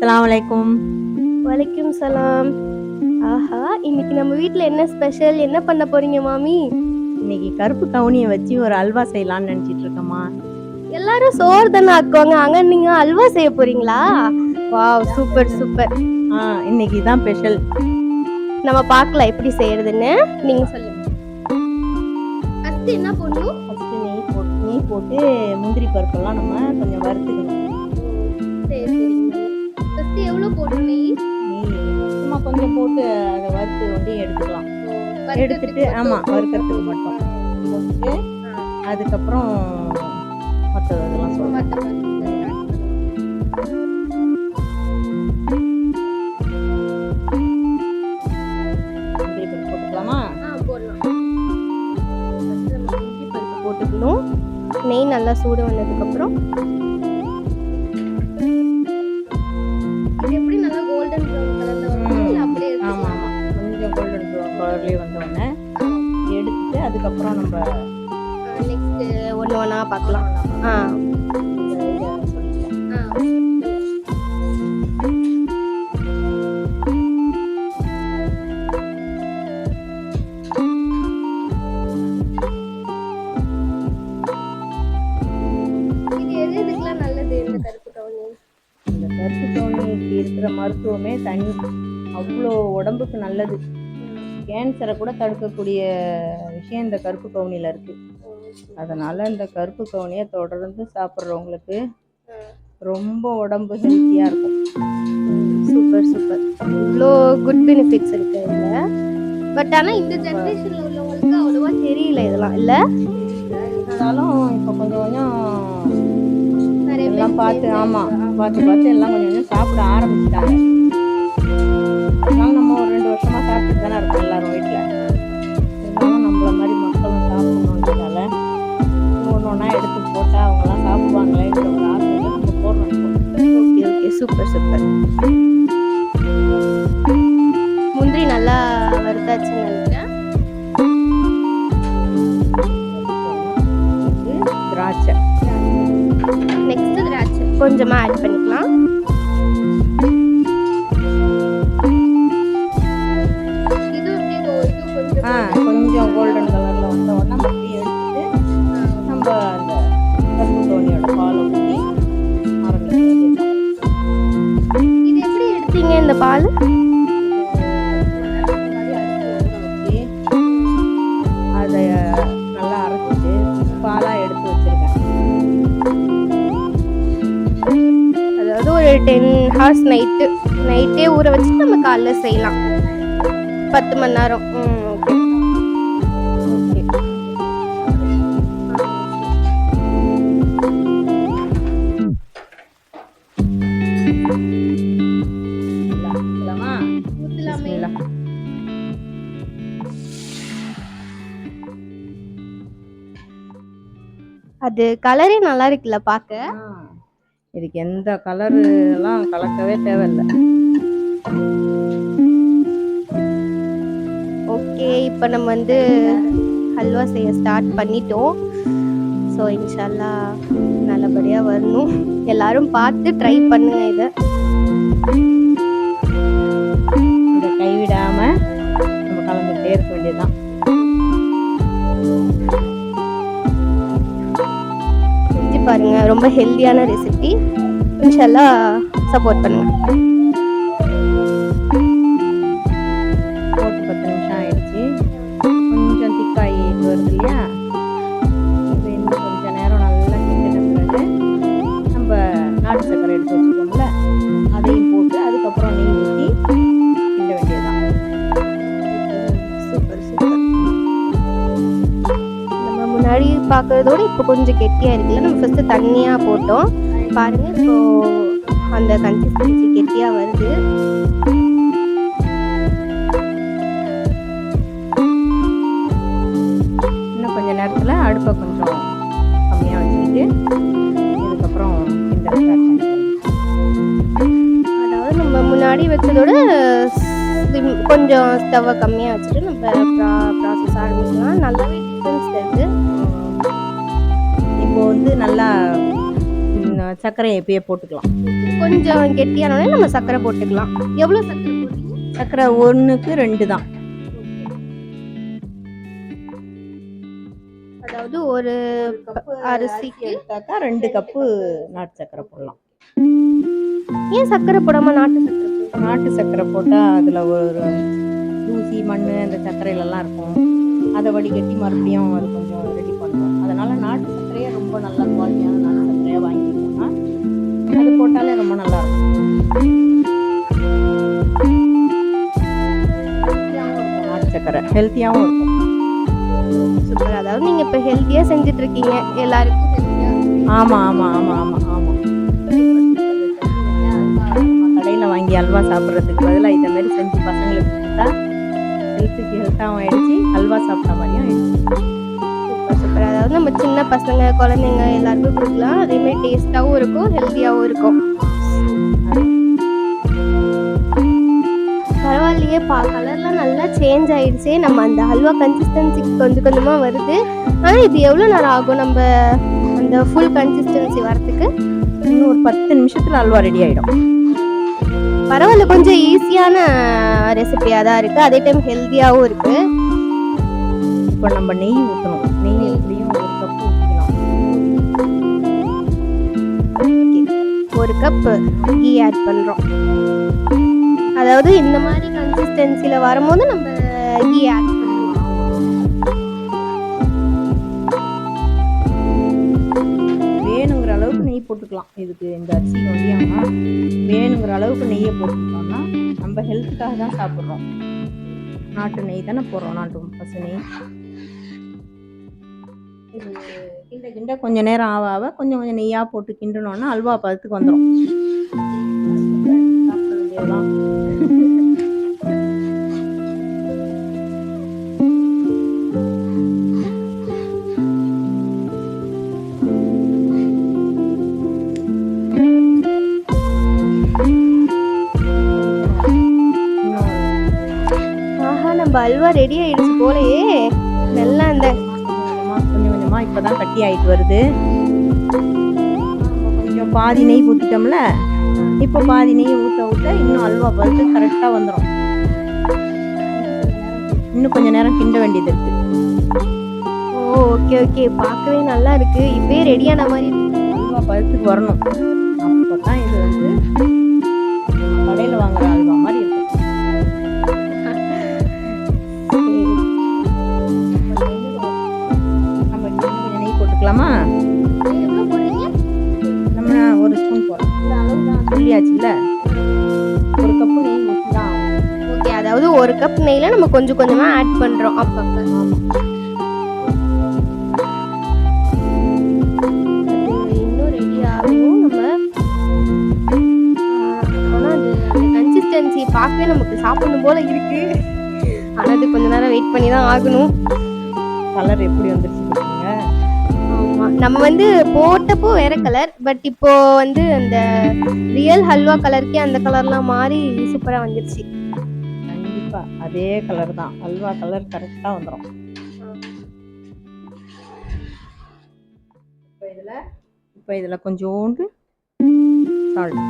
அஸ்ஸலாமு அலைக்கும். வலைக்கும் சலாம். ஆஹா, இன்னைக்கு நம்ம வீட்ல என்ன ஸ்பெஷல்? என்ன பண்ண போறீங்க மாமி? இன்னைக்கு கருப்பு கவுனியை வச்சு ஒரு அல்வா செய்யலாம்னு நினைச்சிட்டு இருக்கேம்மா. எல்லாரும் சோறு தானே ஆக்குவாங்க, அங்க நீங்க அல்வா செய்ய போறீங்களா? Wow, super super. இன்னைக்கு தான் ஸ்பெஷல். நம்ம பார்க்கலாம் எப்படி செய்யறதுன்னு. நீங்க சொல்லுங்க. ஃபர்ஸ்ட் என்ன பண்ணணும்? ஃபர்ஸ்ட் நெய் போட்டு முந்திரி பருப்பெல்லாம் நம்ம கொஞ்சம் வறுத்துக்கணும். சரி சரிங்க. ஃபர்ஸ்ட் எவ்வளவு போடணும் நெய்? சும்மா கொஞ்சம் போட்டு அதை வறுத்து வந்து எடுத்துக்கலாம். எடுத்துட்டு வறுக்கிறதுக்கு மட்டும் போட்டுட்டு அதுக்கப்புறம் மற்றதெல்லாம் சொல்லுவேன். போட்டுக்கணும். நெய் நல்லா சூடு வந்ததுக்கப்புறம் இது எப்படி நல்லா கோல்டன் ப்ரௌன் கலர்ல வரும் இல்ல அப்படியே இருக்கு? ஆமா கொஞ்சம் கோல்டன் ப்ரௌன் கலர்லயே வந்தோடனே எடுத்துட்டு அதுக்கப்புறம் நம்ம நெக்ஸ்ட் ஒண்ணா பார்க்கலாம். கருப்பு கவுனிக்கு இருக்கிற மருத்துவமே தனி, அவ்வளோ உடம்புக்கு நல்லது. கேன்சரை கூட தடுக்கக்கூடிய விஷயம் இந்த கருப்பு கவுனியில் இருக்குது. அதனால் இந்த கருப்பு கவுனியை தொடர்ந்து சாப்பிட்றவங்களுக்கு ரொம்ப உடம்பு ஹெல்த்தியாக இருக்கும். Super super. இவ்வளோ குட் பெனிஃபிட்ஸ் இருக்குது இதில். பட் ஆனால் இந்த ஜென்ரேஷனில் உள்ளவங்களுக்கு அவ்வளோவா தெரியல இதெல்லாம், இல்லை? இருந்தாலும் இப்போ கொஞ்சம் கொஞ்சம் எல்லாம் பார்த்து பார்த்து எல்லாம் கொஞ்சம் கொஞ்சம் சாப்பிட ஆரம்பிச்சிட்டாங்க. அதனால நம்ம ஒரு 2 வருஷமாக சாப்பிட்டு தானே இருக்கோம் எல்லாரும் வீட்டில். இருந்தாலும் நம்மள மாதிரி மக்களும் சாப்பிடணுன்றதால ஒன்று ஒன்றா எடுத்து போட்டால் அவங்களாம் சாப்பிடுவாங்களேங்கிற ஒரு ஆசையில் நம்ம போடுறோம். Okay okay, super super. முந்திரி நல்லா வறுத்தாச்சுன்னு நினைக்கிறேன். திராட்சை நெக்ஸ்ட் திராட்சை கொஞ்சமா ஆட் பண்ணிக்கலாம். இது கொஞ்சம் கோல்டன் கலர்ல வந்த உடனே அப்படியே எடுத்துட்டு நம்ம அந்த கருப்பு கவுனியோட பாலை ஊற்றி ஆரம்பிக்கலாம். இது எப்படி எடுத்தீங்க இந்த பால்? அதை நல்லா அரைச்சிட்டு பாலாக எடுத்து வச்சிருக்கேன். அதாவது ஒரு 10 hours நைட்டே ஊற வச்சுட்டு நம்ம காலைல செய்யலாம். 10 மணி நேரம். Okay okay. அது கலரே நல்லா இருக்குல்ல பார்க்க. இதுக்கு எந்த கலரு எல்லாம் கலக்கவே தேவையில்லை. ஓகே, இப்போ நம்ம வந்து ஹல்வா செய்ய ஸ்டார்ட் பண்ணிட்டோம். ஸோ இன்ஷால்லா நல்லபடியாக வரணும். எல்லாரும் பார்த்து ட்ரை பண்ணுங்க. இதை கைவிடாமல் நம்ம கலந்துகிட்டே இருக்க வேண்டியதுதான். செஞ்சு பாருங்க, ரொம்ப ஹெல்தியான ரெசிபி. இன்ஷால்லா சப்போர்ட் பண்ணுங்க. போட்டு 10 நிமிஷம் ஆயிடுச்சு. கொஞ்சம் திக்காகி வருது இல்லையா? இது இன்னும் கொஞ்சம் நேரம் நல்லா கிண்டின பிறகு நம்ம நாட்டு சர்க்கரை எடுத்து வச்சுக்கோம்ல, அதையும் போட்டு அதுக்கப்புறம் நெய் ஊற்றி கிண்ட வேண்டியதுதான். Super super. நம்ம முன்னாடி பார்க்கறதோட இப்போ கொஞ்சம் கெட்டியாக இருக்குல்ல. நம்ம ஃபஸ்ட்டு தண்ணியாக போட்டோம் பாருங்க, இப்போ அந்த கன்சிஸ்டன்சி கெட்டியாக வருது. இன்னும் கொஞ்சம் நேரத்தில் அடுப்பை கொஞ்சம் கம்மியாக வச்சுக்கிட்டு இதுக்கப்புறம் கிண்ட ஸ்டார்ட் பண்ணிக்கலாம். அதாவது நம்ம முன்னாடி வச்சதோட கொஞ்சம் ஸ்டவ்வை கம்மியாக வச்சுட்டு நம்ம ப்ராசஸ் ஆரம்பிக்கலாம். நல்லாவே டிஃப்ரென்ஸ் தெரியுது. இப்போ வந்து நல்லா சர்க்கரையை இப்பயே போட்டுக்கலாம். கொஞ்சம் கெட்டியானோடனே நம்ம சர்க்கரை போட்டுக்கலாம். எவ்வளோ சர்க்கரை போடுறீங்க? சர்க்கரை 1க்கு 2 தான். அதாவது ஒரு கப்பு அரிசிக்கு எடுத்தாக்கா 2 கப்பு நாட்டு சர்க்கரை போடலாம். ஏன் சர்க்கரை போடாம நாட்டு சர்க்கரை? நாட்டு சர்க்கரை போட்டால் அதில் ஒரு தூசி மண் அந்த சர்க்கரையிலலாம் இருக்கும். அதை வடிகட்டி மறுபடியும் அது கொஞ்சம் ரெடி பண்ணுவோம். அதனால் நாட்டு சர்க்கரையே ரொம்ப நல்ல குவாலிட்டியான நாட்டு சர்க்கரையாக வாங்கிட்டோம்னா அது போட்டாலே ரொம்ப நல்லாயிருக்கும். நாட்டு சர்க்கரை ஹெல்த்தியாகவும் இருக்கும். சூப்பர். அதாவது நீங்கள் இப்போ ஹெல்த்தியாக செஞ்சுட்டு இருக்கீங்க எல்லாருக்கும். ஆமாம் ஆமாம் ஆமாம் ஆமாம் ஆமாம். கடையில் வாங்கி அல்வா சாப்பிட்றதுக்கு பதிலாக இதை மாதிரி செஞ்சு பசங்களுக்கு கொடுத்தா ஹெல்த்துக்கு ஹெல்த்தாகவும் ஆயிடுச்சு, அல்வா சாப்பிட்ட மாதிரியும் ஆயிடுச்சு. Super super. அதாவது நம்ம சின்ன பசங்க குழந்தைங்க எல்லாருக்கும் கொடுக்கலாம். அதேமாதிரி டேஸ்ட்டாகவும் இருக்கும், ஹெல்த்தியாகவும் இருக்கும். பரவாயில்லையே, கலர்லாம் நல்லா சேஞ்ச் ஆயிடுச்சு. நம்ம அந்த ஹல்வா கன்சிஸ்டன்சிக்கு கொஞ்சம் கொஞ்சமாக வருது. ஆனால் இது எவ்வளோ நேரம் ஆகும் நம்ம அந்த ஃபுல் கன்சிஸ்டன்சி வரத்துக்கு? இன்னும் ஒரு 10 நிமிஷத்தில் அல்வா ரெடி ஆகிடும். பரவாயில்ல, கொஞ்சம் ஈஸியான ரெசிபியாக தான் இருக்குது, அதே டைம் ஹெல்த்தியாகவும் இருக்குது. இப்போ நம்ம நெய் ஊற்றணும். நெய் எப்படியும் 1 கப்பு ஊற்றிக்கலாம். 1 கப் கீ ஆட் பண்ணுறோம். அதாவது இந்த மாதிரி கன்சிஸ்டன்சியில் வரும்போது நம்ம கீ ஆட் பண்ணுவோம். வேணுங்கிற அளவுக்கு நெய் போட்டுக்கலாம். இதுக்கு இந்த அரிசி வண்டியானா வேணுங்கிற அளவுக்கு நெய்யை போட்டுக்கிட்டோம்னா நம்ம ஹெல்த்துக்காக தான் சாப்பிட்றோம். நாட்டு நெய் தானே போடுறோம், நாட்டு பசு நெய். இது கிண்ட கொஞ்சம் நேரம் ஆக ஆக கொஞ்சம் கொஞ்சம் நெய்யாக போட்டு கிண்டனோன்னா அல்வா பதத்துக்கு வந்துடும். நம்ம அல்வா ரெடி ஆயிடுச்சு போலயே. நல்லா அந்த கொஞ்சம் கொஞ்சமா இப்பதான் கட்டி ஆயிட்டு வருது. கொஞ்சம் பாதி நெய் ஊற்றிட்டோம்ல, இப்போ பாதி நெய் ஊற்ற ஊற்ற இன்னும் அல்வா பழுத்து கரெக்டாக வந்துடும். இன்னும் கொஞ்சம் நேரம் கிண்ட வேண்டியது இருக்கு. ஓகே ஓகே, பார்க்கவே நல்லா இருக்கு. இப்பயே ரெடியான மாதிரி அல்வா பழுத்துக்கு வரணும். அப்போ தான் இது வந்து கடையில் வாங்குற அல்வா மாதிரி இருக்கும். போட்டுக்கலாமா? நம்ம 1 ஸ்பூன் போடலாம். சொல்லியாச்சுல்ல, 1 கப்பு நெய் ஊற்றிதான். ஓகே, அதாவது 1 கப் நெய்யில் நம்ம கொஞ்சம் கொஞ்சமாக ஆட் பண்ணுறோம் அப்பப்போ. இன்னும் ரெடி ஆகும் நம்ம. ஆனால் அது கன்சிஸ்டன்சி பார்க்கவே நமக்கு சாப்பிடணும் போல இருக்கு. ஆனால் அது கொஞ்ச நேரம் வெயிட் பண்ணி தான் ஆகணும். கலர் எப்படி வந்துருச்சு? நம்ம வந்து போட்டப்போ வேற கலர், பட் இப்போ வந்து அந்த ரியல் ஹல்வா கலருக்கே அந்த கலர்லாம் மாறி சூப்பரா வந்துருச்சு. கண்டிப்பா அதே கலர் தான், ஹல்வா கலர் கரெக்டா வந்துடும். இப்போ இதுல கொஞ்சோண்டு சால்ட்,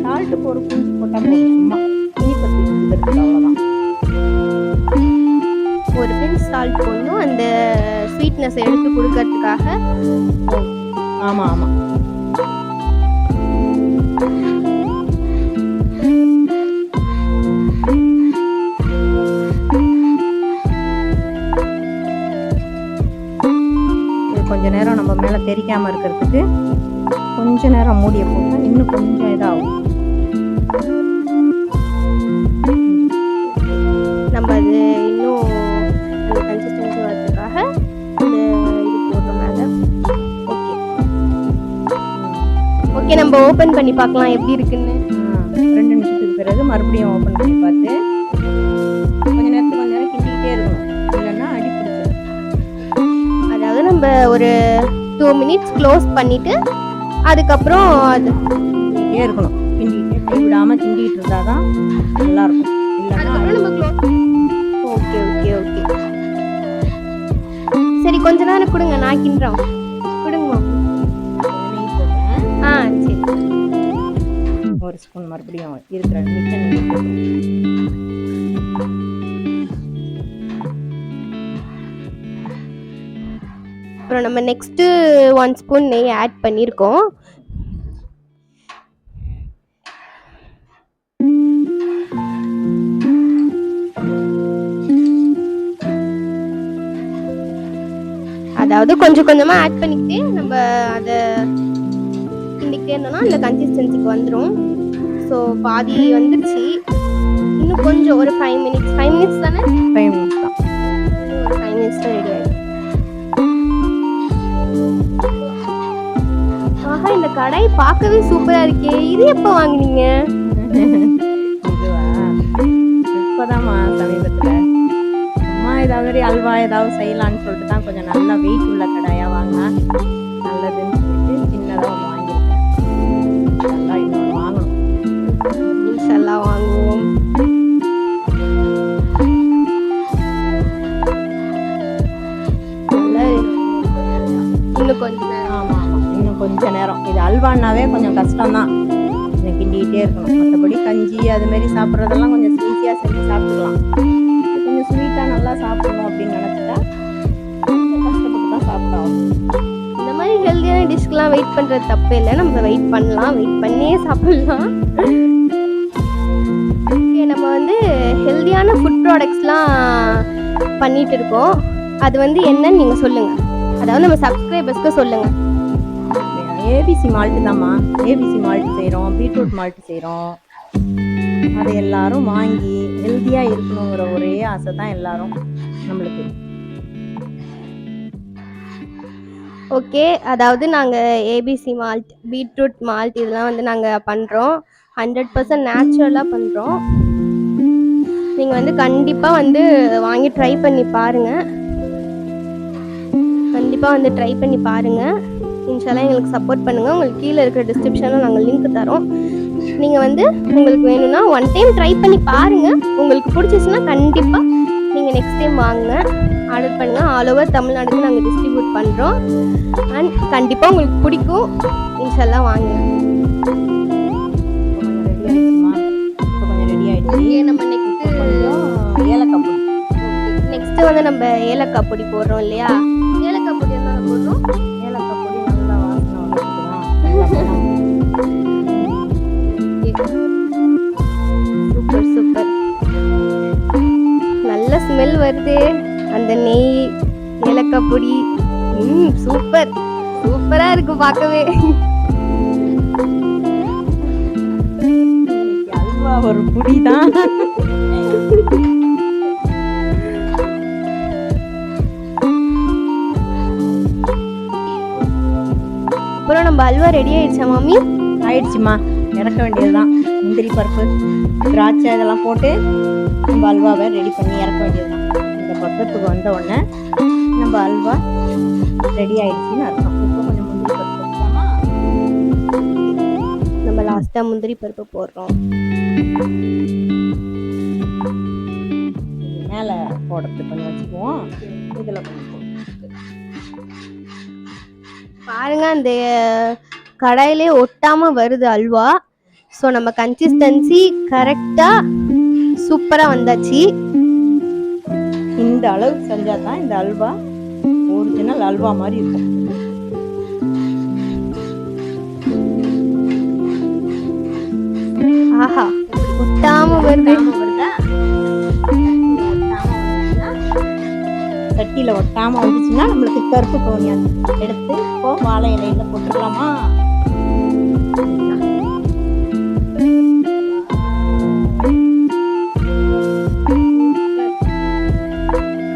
சால்ட் ஒரு குஞ்சு போட்டால் போதும். சும்மா இனிப்பத்து இருக்கிறதுக்கு அவ்வளோதான். ஒரு பிஞ்ச் சால்ட் போடணும், அந்த ஸ்வீட்னஸ் எடுத்து கொடுக்கறதுக்காக. ஆமாம் ஆமாம். இது கொஞ்ச நேரம் நம்ம மேலே தெரிக்காமல் இருக்கிறதுக்கு கொஞ்ச நேரம் மூடியை போட்டால் இன்னும் கொஞ்சம் இதாகும். நம்ம அது இன்னும் அந்த கன்சிஸ்டன்சி வரதுக்காக இந்த இது போடுறோம் மேலே. ஓகே ஓகே, நம்ம ஓப்பன் பண்ணி பார்க்கலாம் எப்படி இருக்குன்னு. 2 நிமிஷத்துக்கு பிறகு மறுபடியும் ஓப்பன் பண்ணி பார்த்து கொஞ்ச நேரம் கிண்டிக்கிட்டே இருக்கணும், இல்லைன்னா அடி பிடிச்சிடும். அதாவது நம்ம ஒரு 2 மினிட்ஸ் க்ளோஸ் பண்ணிட்டு அதுக்கப்புறம் அது கிண்டிக்கிட்டே இருக்கணும். கிண்டிக்கிட்டே கைவிடாம கிண்டிட்டு இருந்தாதான் நல்லா இருக்கும். இல்லைன்னா ஓகே ஓகே ஓகே. சரி கொஞ்ச நேரம் கொடுங்க, நான் கிண்டுறோம். கொடுங்க. நெய் போட்டேன். சரி. ஒரு ஸ்பூன் மறுபடியும் இருக்கிற மிச்ச நெய் போடுறோம். அப்புறம் நம்ம நெக்ஸ்ட்டு 1 ஸ்பூன் நெய் ஆட் பண்ணியிருக்கோம். அதாவது கொஞ்சம் கொஞ்சமாக ஆட் பண்ணிக்கிட்டே நம்ம அதை கிண்டிக்கிட்டே இருந்தோம்னா அந்த கன்சிஸ்டன்சிக்கு வந்துடும். ஸோ பாதி வந்துருச்சு, இன்னும் கொஞ்சம் ஒரு 5 மினிட்ஸ் தானே? 5 மினிட்ஸ் தான். ஒரு 5 மினிட்ஸ் தான் ரெடி ஆகிடும். ஆஹா, இந்த கடாய் பார்க்கவே சூப்பராக இருக்கே. இது எப்போ வாங்குனீங்க? இதுவா? இப்போதாம்மா சமீபத்தில் அம்மா ஏதாவது அல்வா ஏதாவது செய்யலான்னு சொல்லிட்டு தான் கொஞ்சம் நல்லா வெயிட் உள்ள கடாயாக வாங்கினா நல்லதுன்னு சொல்லிட்டு சின்னதாக ஒன்று வாங்கியிருக்கேன். நல்லா இன்னொன்று வாங்கணும். இன்ஷல்லா வாங்குவோம். இன்னும் கொஞ்சம் நேரம். ஆமாம் ஆமாம், இன்னும் கொஞ்சம் நேரம். இது அல்வான்னாவே கொஞ்சம் கஷ்டம்தான், கொஞ்சம் கிண்டிகிட்டே இருக்கணும். மற்றபடி கஞ்சி அதுமாரி சாப்பிட்றதெல்லாம் கொஞ்சம் ஈஸியாக செஞ்சு சாப்பிட்டுக்கலாம். கொஞ்சம் ஸ்வீட்டாக நல்லா சாப்பிடணும் அப்படின்னு நினச்சிட்டா கொஞ்சம் கஷ்டப்பட்டு தான் சாப்பிட்டோம். இந்த மாதிரி ஹெல்த்தியான டிஷ்க்கெலாம் வெயிட் பண்ணுறது தப்பே இல்லை. நம்ம வெயிட் பண்ணலாம், வெயிட் பண்ணியே சாப்பிடலாம். ஓகே, நம்ம வந்து ஹெல்த்தியான ஃபுட் ப்ராடக்ட்ஸ்லாம் பண்ணிட்டு இருக்கோம். அது வந்து என்னன்னு நீங்கள் சொல்லுங்கள், அதாவது நம்ம சப்ஸ்கிரைபர்ஸ்க்கு சொல்லுங்கள். ஏபிசி மால்ட்டு தான்மா. ஏபிசி மால்ட்டு செய்கிறோம், பீட்ரூட் மால்ட்டு செய்கிறோம். அதை எல்லாரும் வாங்கி ஹெல்த்தியாக இருக்கணுங்கிற ஒரே ஆசை தான் எல்லாரும் நம்மளுக்கு. ஓகே, அதாவது நாங்கள் ஏபிசி மால்ட், பீட்ரூட் மால்ட் இதெல்லாம் வந்து நாங்கள் பண்ணுறோம். 100% நேச்சுரலாக பண்ணுறோம். நீங்கள் வந்து கண்டிப்பாக வந்து வாங்கி ட்ரை பண்ணி பாருங்கள். கண்டிப்பாக வந்து ட்ரை பண்ணி பாருங்கள். இன்ஷால்லா எங்களுக்கு சப்போர்ட் பண்ணுங்கள். உங்களுக்கு கீழே இருக்கிற டிஸ்கிரிப்ஷனில் நாங்கள் லிங்க் தரோம். நீங்கள் வந்து உங்களுக்கு வேணும்னா 1 டைம் ட்ரை பண்ணி பாருங்கள். உங்களுக்கு பிடிச்சிச்சுன்னா கண்டிப்பாக நீங்கள் நெக்ஸ்ட் டைம் வாங்க, ஆர்டர் பண்ணுங்கள். ஆல் ஓவர் தமிழ்நாடுக்கு நாங்கள் டிஸ்ட்ரிபியூட் பண்ணுறோம். அண்ட் கண்டிப்பாக உங்களுக்கு பிடிக்கும். இன்ஷால்லா வாங்க. நம்ம நெக்ஸ்ட்டு வந்து நம்ம ஏலக்காய் பொடி போடுறோம் இல்லையா? ஏலக்காய் பொடி என்ன போடுறோம்? ஏலக்காய் பொடி நல்லா வாசனை வந்துருக்குதான். சூப்பர் சூப்பர், நல்ல ஸ்மெல் வருது. அந்த நெய், ஏலக்காய் பொடி, சூப்பர் சூப்பராக இருக்கு பார்க்கவே. அல்வா ஒரு புடி தான். அப்புறம் நம்ம அல்வா ரெடி ஆயிடுச்சா மாமி? ஆயிடுச்சுமா, இறக்க வேண்டியதுதான். முந்திரி பருப்பு, திராட்சை இதெல்லாம் போட்டு நம்ம அல்வாவை ரெடி பண்ணி இறக்க வேண்டியதுதான். இந்த பக்கத்துக்கு வந்த உடனே நம்ம அல்வா ரெடி ஆயிடுச்சுன்னு அர்த்தம். இப்போ கொஞ்சம் முந்திரி பருப்பு போட்டோமா, நம்ம லாஸ்ட்டாக முந்திரி பருப்பு போடுறோம். மேலே போடுறது கொஞ்சம் வச்சுக்குவோம். இதில் கொஞ்சம் பாருங்க, அந்த கடாயிலே ஒட்டாம வருது அல்வா. ஸோ நம்ம கன்சிஸ்டன்சி கரெக்டாக சூப்பராக வந்தாச்சு. இந்த அளவுக்கு செஞ்சால் தான் இந்த அல்வா ஒரிஜினல் அல்வா மாதிரி இருக்கும். ஆஹா, ஒட்டாம வருது. சட்டியில் ஒட்டாமல் வந்துச்சுன்னா நம்மளுக்கு கருப்பு கவுனியா எடுத்து இப்போ வாழை இலையில போட்டுக்கலாமா?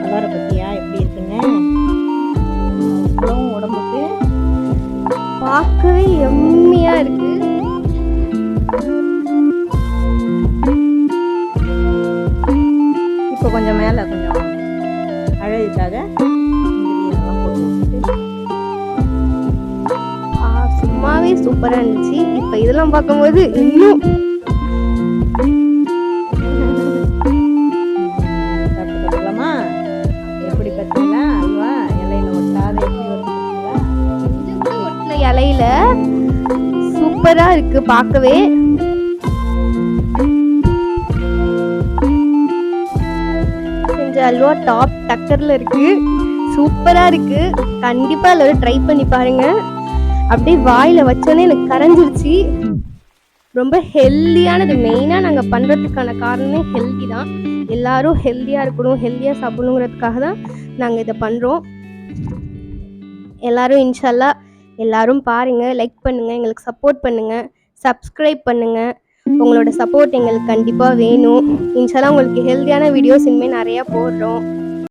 கலரை பத்தியா எப்படி இருக்குன்னு? அவ்வளவும் உடம்புக்கு பார்க்கவே எம்மியா இருக்கு. இப்போ கொஞ்சம் மேலே கொஞ்சம் அழகுக்காக இதெல்லாம் போட்டு வச்சுட்டு சும்மாவே சூப்பராக இருந்துச்சு. இப்போ இதெல்லாம் பார்க்கும்போது இன்னும் சூப்பரா இருக்கு பார்க்கவே. செஞ்ச அல்வா டாப் டக்கர்ல இருக்கு, சூப்பரா இருக்கு. கண்டிப்பா எல்லாரும் ட்ரை பண்ணி பாருங்க. அப்படியே வாயில வச்சோன்னே எனக்கு கரைஞ்சிருச்சு. ரொம்ப ஹெல்தியானது. மெயினாக நாங்கள் பண்ணுறதுக்கான காரணமே ஹெல்தி தான். எல்லாரும் ஹெல்த்தியாக இருக்கணும், ஹெல்த்தியாக சாப்பிடணுங்கிறதுக்காக தான் நாங்கள் இதை பண்ணுறோம். எல்லாரும் இன்ஷால்லா எல்லாரும் பாருங்கள், லைக் பண்ணுங்கள், எங்களுக்கு சப்போர்ட் பண்ணுங்கள், சப்ஸ்கிரைப் பண்ணுங்கள். உங்களோட சப்போர்ட் எங்களுக்கு கண்டிப்பாக வேணும். இன்ஷால்லா உங்களுக்கு ஹெல்த்தியான வீடியோஸ் இனிமேல் நிறையா போடுறோம்.